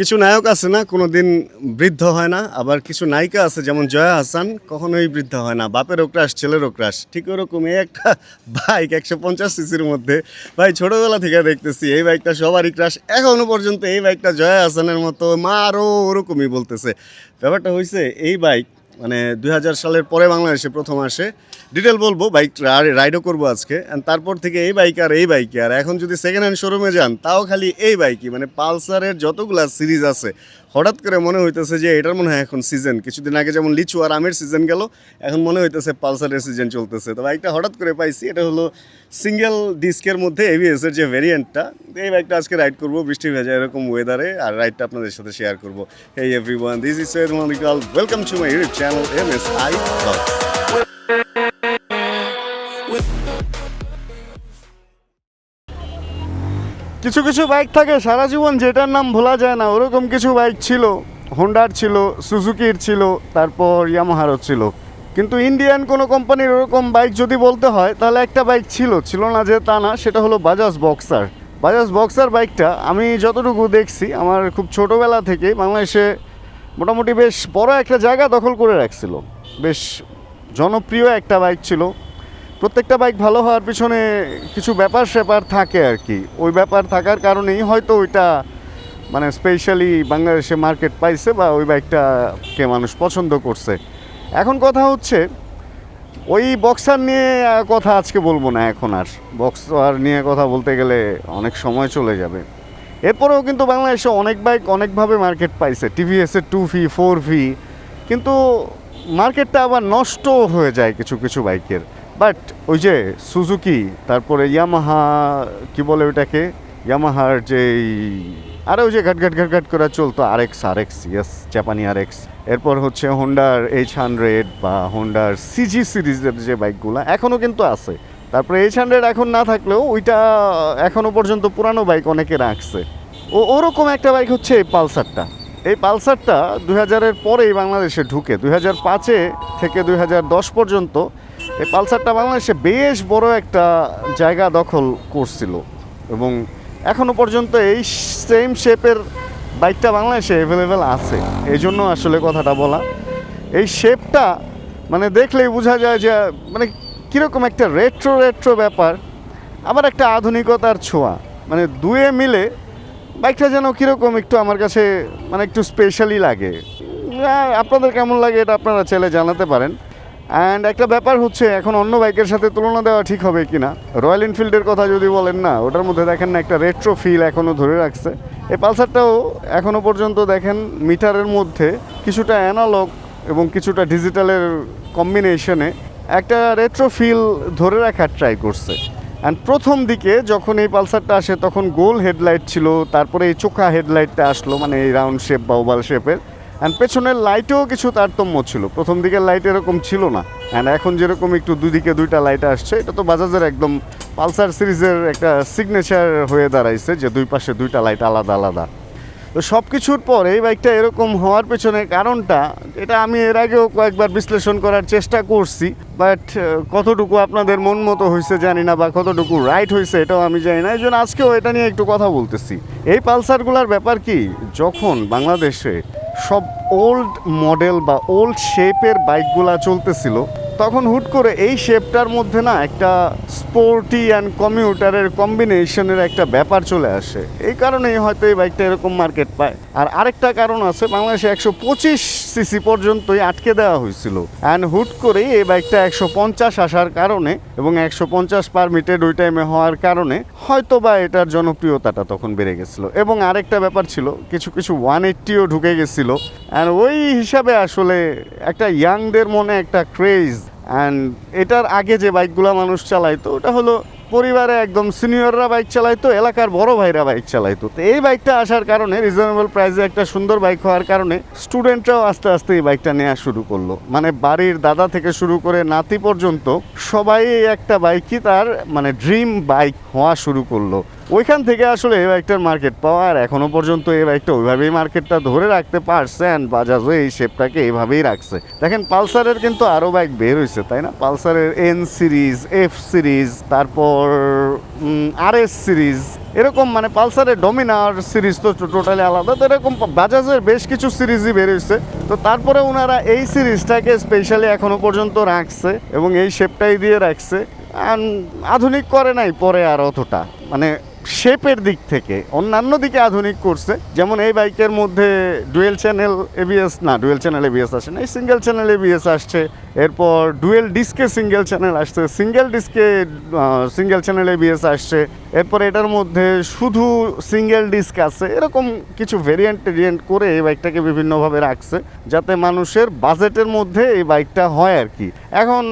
কিছু নায়ক আছে না কোনোদিন বৃদ্ধ হয় না, আবার কিছু নায়িকা আছে যেমন জয়া আহসান কখনোই বৃদ্ধ হয় না, বাপেরও ক্রাশ ছেলেরও ক্রাশ। ঠিক ওরকম এই একটা বাইক 150 সিসির মধ্যে, ভাই ছোটোবেলা থেকে দেখতেছি এই বাইকটা সবারই ক্রাশ এখনও পর্যন্ত। এই বাইকটা জয়া আহসানের মতো মা আরও ওরকমই বলতেছে। ব্যাপারটা হয়েছে এই বাইক মানে 2000 সালের পরে বাংলাদেশে প্রথম আসে। ডিটেল বলবো, বাইক রাইডও করবো আজকে। অ্যান্ড তারপর থেকে এই বাইক আর এই বাইকে, আর এখন যদি সেকেন্ড হ্যান্ড শোরুমে যান তাও খালি এই বাইকই, মানে পালসারের যতগুলা সিরিজ আছে হঠাৎ করে মনে হইতেছে যে এটার মনে হয় এখন সিজন। কিছুদিন আগে যেমন লিচু আর আমের সিজন গেল, এখন মনে হইতেছে পালসারের সিজন চলতেছে। তো বাইকটা হঠাৎ করে পাইছি, এটা হলো সিঙ্গেল ডিস্কের মধ্যে এবিএসের যে ভেরিয়েন্টটা। এই বাইকটা আজকে রাইড করবো বৃষ্টি ভেজা এরকম ওয়েদারে, আর রাইডটা আপনাদের সাথে শেয়ার করবো। Hey everyone, this is Syed Malikal, welcome to my YouTube channel MSI Vlogs। কিছু কিছু বাইক থাকে সারা জীবন যেটার নাম ভোলা যায় না, ওরকম কিছু বাইক ছিল। হোন্ডার ছিল, সুজুকির ছিল, তারপর ইয়ামাহারও ছিল। কিন্তু ইন্ডিয়ান কোনো কোম্পানির ওরকম বাইক যদি বলতে হয় তাহলে একটা বাইক ছিল না যে তা না, সেটা হলো বাজাজ বক্সার। বাজাজ বক্সার বাইকটা আমি যতটুকু দেখছি আমার খুব ছোটোবেলা থেকে বাংলাদেশে মোটামুটি বেশ বড় একটা জায়গা দখল করে রাখছিল। বেশ জনপ্রিয় একটা বাইক ছিল। প্রত্যেকটা বাইক ভালো হওয়ার পিছনে কিছু ব্যাপার স্যাপার থাকে আর কি। ওই ব্যাপার থাকার কারণেই হয়তো ওইটা মানে স্পেশালি বাংলাদেশে মার্কেট পাইছে বা ওই বাইকটাকে মানুষ পছন্দ করছে। এখন কথা হচ্ছে ওই বক্সার নিয়ে কথা আজকে বলবো না। এখন আর বক্সার নিয়ে কথা বলতে গেলে অনেক সময় চলে যাবে। এরপরেও কিন্তু বাংলাদেশে অনেক বাইক অনেকভাবে মার্কেট পাইছে। টিভিএসের 2V 4V, কিন্তু মার্কেটটা আবার নষ্ট হয়ে যায় কিছু কিছু বাইকের। বাট ওই যে সুজুকি, তারপরে ইয়ামাহা, কি বলে ওইটাকে, ইয়ামাহার যেই আরে ওই যে ঘাট করে চলতো RX ইয়েস, জাপানি RX। এরপর হচ্ছে হোন্ডার H100 বা হোন্ডার CG সিরিজের যে বাইকগুলো এখনও কিন্তু আছে। তারপরে H100 এখন না থাকলেও ওইটা এখনও পর্যন্ত পুরানো বাইক অনেকে রাখছে। ওরকম একটা বাইক হচ্ছে এই পালসারটা। এই পালসারটা 2000-এর পরেই বাংলাদেশে ঢুকে। 2005 থেকে 2010 পর্যন্ত এই পালসারটা বাংলাদেশে বেশ বড় একটা জায়গা দখল করছিল, এবং এখনও পর্যন্ত এই সেম শেপের বাইকটা বাংলাদেশে অ্যাভেলেবেল আছে। এই জন্য আসলে কথাটা বলা। এই শেপটা মানে দেখলেই বোঝা যায় যে মানে কীরকম একটা রেট্রো ব্যাপার, আবার একটা আধুনিকতার ছোঁয়া, মানে দুয়ে মিলে বাইকটা যেন কীরকম একটু আমার কাছে মানে একটু স্পেশালি লাগে। আপনাদের কেমন লাগে এটা আপনারা চাইলে জানাতে পারেন। অ্যান্ড একটা ব্যাপার হচ্ছে, এখন অন্য বাইকের সাথে তুলনা দেওয়া ঠিক হবে কি না। রয়্যাল এনফিল্ডের কথা যদি বলেন না, ওটার মধ্যে দেখেন না একটা রেট্রো ফিল এখনও ধরে রাখছে। এই পালসারটাও এখনও পর্যন্ত দেখেন মিটারের মধ্যে কিছুটা অ্যানালগ এবং কিছুটা ডিজিটালের কম্বিনেশনে একটা রেট্রো ফিল ধরে রাখার ট্রাই করছে। অ্যান্ড প্রথম দিকে যখন এই পালসারটা আসে তখন গোল হেডলাইট ছিল, তারপরে এই চোখা হেডলাইটটা আসলো, মানে এই রাউন্ড শেপ বা ওভাল শেপের। অ্যান্ড পেছনের লাইটেও কিছু তারতম্য ছিল। প্রথম দিকের লাইট এরকম ছিল না, অ্যান্ড এখন যেরকম একটু দুদিকে দুইটা লাইট আসছে, এটা তো বাজাজের একদম পালসার সিরিজের একটা সিগনেচার হয়ে দাঁড়াইছে যে দুই পাশে দুইটা লাইট আলাদা আলাদা। তো সব কিছুর পর এই বাইকটা এরকম হওয়ার পেছনে কারণটা, এটা আমি এর আগেও কয়েকবার বিশ্লেষণ করার চেষ্টা করছি, বাট কতটুকু আপনাদের মন মতো হয়েছে জানি না, বা কতটুকু রাইট হয়েছে এটাও আমি জানি না। এই জন্য আজকেও এটা নিয়ে একটু কথা বলতেছি। এই পালসারগুলোর ব্যাপার কি, যখন বাংলাদেশে সব ওল্ড মডেল বা ওল্ড শেপের বাইকগুলা চলতেছিল, তখন হুট করে এই শেপটার মধ্যে না একটা স্পোর্টি অ্যান্ড কমিউটারের কম্বিনেশনের একটা ব্যাপার চলে আসে। এই কারণেই হয়তো এই বাইকটা এরকম মার্কেট পায়। আর আরেকটা কারণ আছে, বাংলাদেশে 125 সিসি পর্যন্তই আটকে দেওয়া হয়েছিল, অ্যান্ড হুট করেই এই বাইকটা 150 আসার কারণে এবং 150 পারমিটেড ওই টাইমে হওয়ার কারণে হয়তো বা এটার জনপ্রিয়তাটা তখন বেড়ে গেছিলো। এবং আরেকটা ব্যাপার ছিল, কিছু 180ও ঢুকে গেছিলো, অ্যান্ড ওই হিসাবে আসলে একটা ইয়াংদের মনে একটা ক্রেজ। অ্যান্ড এটার আগে যে বাইকগুলো মানুষ চালাইতো ওটা হলো পরিবারে একদম সিনিয়ররা বাইক চালাইতো, এলাকার বড় ভাইরা বাইক চালাইতো। তো এই বাইকটা আসার কারণে, রিজনেবল প্রাইসে একটা সুন্দর বাইক হওয়ার কারণে স্টুডেন্টরাও আস্তে আস্তে এই বাইকটা নেওয়া শুরু করলো। মানে বাড়ির দাদা থেকে শুরু করে নাতি পর্যন্ত সবাই একটা বাইকই তার মানে ড্রিম বাইক হওয়া শুরু করলো। ওইখান থেকে আসলে এই বাইকটার মার্কেট পাওয়া, আর এখনও পর্যন্ত এই বাইকটা ওইভাবেই মার্কেটটা ধরে রাখতে পারছে। অ্যান্ড বাজাজও এই শেপটাকে এইভাবেই রাখছে। দেখেন পালসারের কিন্তু আরও বাইক বের হয়েছে, তাই না? পালসারের N সিরিজ, F সিরিজ, তারপর RS সিরিজ, এরকম মানে পালসারের ডমিনার সিরিজ তো টোটালি আলাদা, তো এরকম বাজাজের বেশ কিছু সিরিজই বেরিয়েছে। তো তারপরে ওনারা এই সিরিজটাকে স্পেশালি এখনো পর্যন্ত রাখছে এবং এই শেপটাই দিয়ে রাখছে। আধুনিক করে নাই পরে আর অতটা, মানে শেপের দিক থেকে অন্যান্য দিকে আধুনিক করছে। যেমন এই বাইকের মধ্যে ডুয়েল চ্যানেল এবিএস আসে না, এই সিঙ্গেল চ্যানেল এবিএস আসছে। এরপর ডুয়েল ডিস্কে সিঙ্গেল চ্যানেল আসছে, সিঙ্গেল ডিস্কে সিঙ্গেল চ্যানেল এবিএস আসছে। এরপর এটার মধ্যে শুধু সিঙ্গেল ডিস্ক আছে। এরকম কিছু ভেরিয়েন্ট করে এই বাইকটাকে বিভিন্নভাবে রাখছে যাতে মানুষের বাজেটের মধ্যে এই বাইকটা হয় আর কি। এখন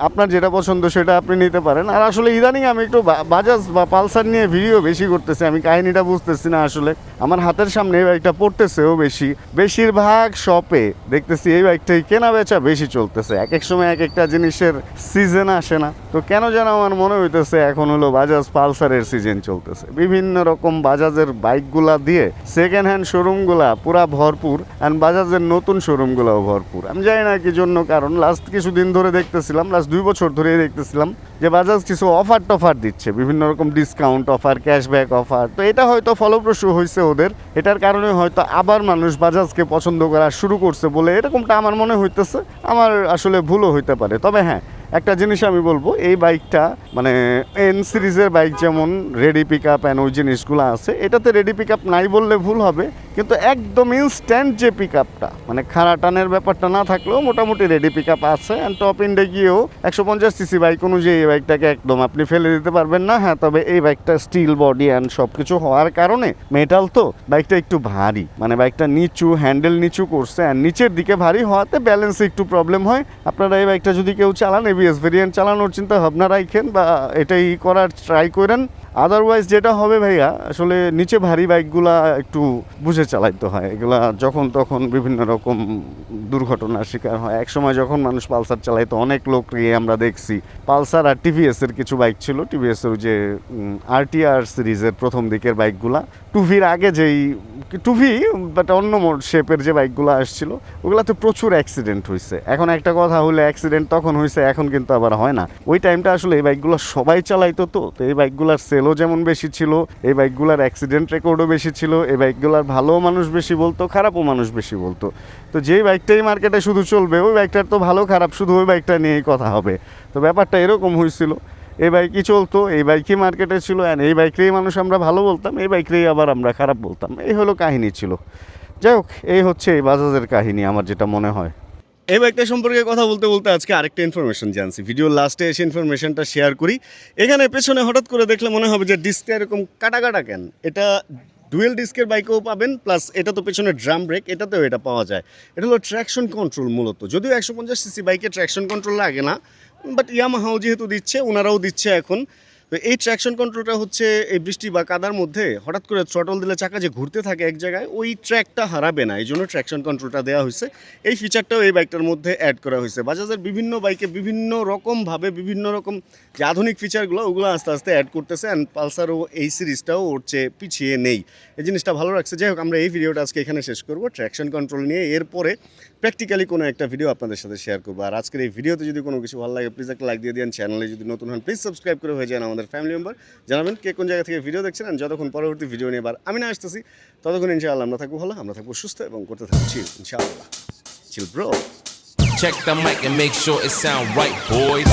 আপনার যেটা পছন্দ সেটা আপনি নিতে পারেন। আর আসলে ইদানিং আমি একটু বাজাজ বা পালসার নিয়ে ভিডিও বেশি করতেছি, আমি কাহিনিটা বুঝতেছি না আসলে। আমার হাতের সামনে এই বাইকটা পড়তেছেও বেশিরভাগ শপে দেখতেছি এই বাইকটাই কেনা বেচা বেশি চলতেছে। এক এক সময় এক একটা জিনিসের সিজন আসে না, তো কেন যেন আমার মনে হইতেছে এখন হলো বাজাজ পালসারের সিজন চলতেছে। বিভিন্ন রকম বাজাজের বাইকগুলা দিয়ে সেকেন্ড হ্যান্ড শোরুমগুলা পুরা ভরপুর, আর বাজাজের নতুন শোরুমগুলাও ভরপুর। আমি জানি না কি জন্য, কারণ লাস্ট কিছুদিন ধরে দেখতেছিলাম, লাস্ট 2 বছর ধরেই দেখতেছিলাম যে বাজাজ কিছু অফার দিচ্ছে, বিভিন্ন রকম ডিসকাউন্ট অফার, ক্যাশব্যাক অফার। তো এটা হয়তো ফলপ্রসূ হয়েছে ওদের, এটার কারণে হয়তো আবার মানুষ বাজাজকে পছন্দ করা শুরু করছে বলে এরকমটা আমার মনে হইতেছে। আমার আসলে ভুলও হইতে পারে। তবে হ্যাঁ, একটা জিনিস আমি বলবো, এই বাইকটা মানে এন সিরিজের বাইক যেমন রেডি পিক আপ অ্যান্ড ওই জিনিসগুলো আছে, এটাতে রেডি পিক আপ নাই বললে ভুল হবে, কিন্তু একদম ইনস্ট্যান্ট যে পিক আপটা, মানে খাড়া টানের ব্যাপারটা না থাকলেও মোটামুটি রেডি পিক আপ আছে। অ্যান্ড টপ ইন্ডে গিয়েও 150 সিসি বাইক অনুযায়ী এই বাইকটাকে একদম আপনি ফেলে দিতে পারবেন না। হ্যাঁ, তবে এই বাইকটা স্টিল বডি অ্যান্ড সব কিছু হওয়ার কারণে মেটাল, তো বাইকটা একটু ভারী, মানে বাইকটা নিচু, হ্যান্ডেল নিচু করছে অ্যান্ড নিচের দিকে ভারী হওয়াতে ব্যালেন্সে একটু প্রবলেম হয়। আপনারা এই বাইকটা যদি কেউ চালান, এবিএস ভেরিয়েন্ট চালানোর চিন্তা ভাবনা রাখেন বা এটাই করার ট্রাই করেন। আদারওয়াইজ যেটা হবে ভাইয়া, আসলে নিচে ভারী বাইকগুলা একটু বুঝে চালাইতে হয়। এগুলা যখন তখন বিভিন্ন রকম দুর্ঘটনার শিকার হয়। একসময় যখন মানুষ পালসার চালাইতো, অনেক লোককে আমরা দেখছি। পালসার আর টিভিএসের কিছু বাইক ছিল, টিভিএসের যে আরটিআর সিরিজের প্রথম দিকের বাইকগুলা, টুভির আগে যেই টুভি বাট অন্য শেপের যে বাইকগুলো আসছিল, ওগুলাতে প্রচুর অ্যাক্সিডেন্ট হয়েছে। এখন একটা কথা হলে অ্যাক্সিডেন্ট তখন হয়েছে, এখন কিন্তু আবার হয় না। ওই টাইমটা আসলে এই বাইকগুলো সবাই চালাইতো, তো এই বাইকগুলোর সেলও যেমন বেশি ছিল, এই বাইকগুলোর অ্যাক্সিডেন্ট রেকর্ডও বেশি ছিল, এই বাইকগুলোর ভালো মানুষ বেশি বলতো, খারাপও মানুষ বেশি বলতো। তো যেই বাইকটাই মার্কেটে শুধু চলবে, ওই বাইকটার তো ভালো খারাপ শুধু ওই বাইকটা নিয়েই কথা হবে। তো ব্যাপারটা এরকম হয়েছিল, এই বাইকই চলতো, এই বাইকই মার্কেটে ছিল, অ্যান্ড এই বাইকরেই মানুষ আমরা ভালো বলতাম, এই বাইকরেই আবার আমরা খারাপ বলতাম। এই হলো কাহিনী ছিল। যাই হোক, এই হচ্ছে এই বাজাজের কাহিনী আমার যেটা মনে হয়। এই বাইকটা সম্পর্কে কথা বলতে বলতে আজকে আরেকটা ইনফরমেশন জানছি, ভিডিওর লাস্টে এসে ইনফরমেশনটা শেয়ার করি। এখানে পেছনে হঠাৎ করে দেখলে মনে হবে যে ডিস্কটা এরকম কাটা কেন। এটা ডুয়েল ডিস্কের বাইকেও পাবেন, প্লাস এটা তো পেছনে ড্রাম ব্রেক, এটাতেও এটা পাওয়া যায়। এটা হলো ট্র্যাকশন কন্ট্রোল মূলত, যদিও 150 সিসি বাইকে ট্র্যাকশন কন্ট্রোল লাগে না, বাট ইয়ামাহাও যেহেতু দিচ্ছে, ওনারাও দিচ্ছে এখন। তো এই ট্র্যাকশন কন্ট্রোলটা হচ্ছে এই বৃষ্টি বা কাদার মধ্যে হঠাৎ করে থ্রটল দিলে চাকা যে ঘুরতে থাকে এক জায়গায়, ওই ট্র্যাকটা হারাবে না, এই জন্য ট্র্যাকশন কন্ট্রোলটা দেওয়া হয়েছে। এই ফিচারটাও এই বাইকটার মধ্যে অ্যাড করা হয়েছে। বাজাজের বিভিন্ন বাইকে বিভিন্ন রকমভাবে বিভিন্ন রকম যে আধুনিক ফিচারগুলো, ওগুলো আস্তে আস্তে অ্যাড করতেছে। অ্যান্ড পালসারও এই সিরিজটাও ওর চেয়ে পিছিয়ে নেই, এই জিনিসটা ভালো লাগছে। যাই হোক, আমরা এই ভিডিওটা আজকে এখানে শেষ করবো ট্র্যাকশন কন্ট্রোল নিয়ে। এরপরে প্র্যাকটিক্যালি কোনো একটা ভিডিও আপনাদের সাথে শেয়ার করবো। আর আজকের এই ভিডিওতে যদি কোনো কিছু ভালো লাগে, প্লিজ একটা লাইক দিয়ে দিন। চ্যানেলে যদি নতুন হন, প্লিজ সাবস্ক্রাইব করে হয়ে যান আমাদের ফ্যামিলি মেম্বার। জানাবেন কে কোন জায়গা থেকে ভিডিও দেখছেন। যতক্ষণ পরবর্তী ভিডিও নিয়ে এবার আমি না আসতেছি, ততক্ষণ ইনশাআল্লাহ আমরা থাকবো ভালো, আমরা থাকবো সুস্থ এবং করতে থাকবো চিল, ইনশাআল্লাহ। Chill bro. Check the mic and make sure it sound right, boys.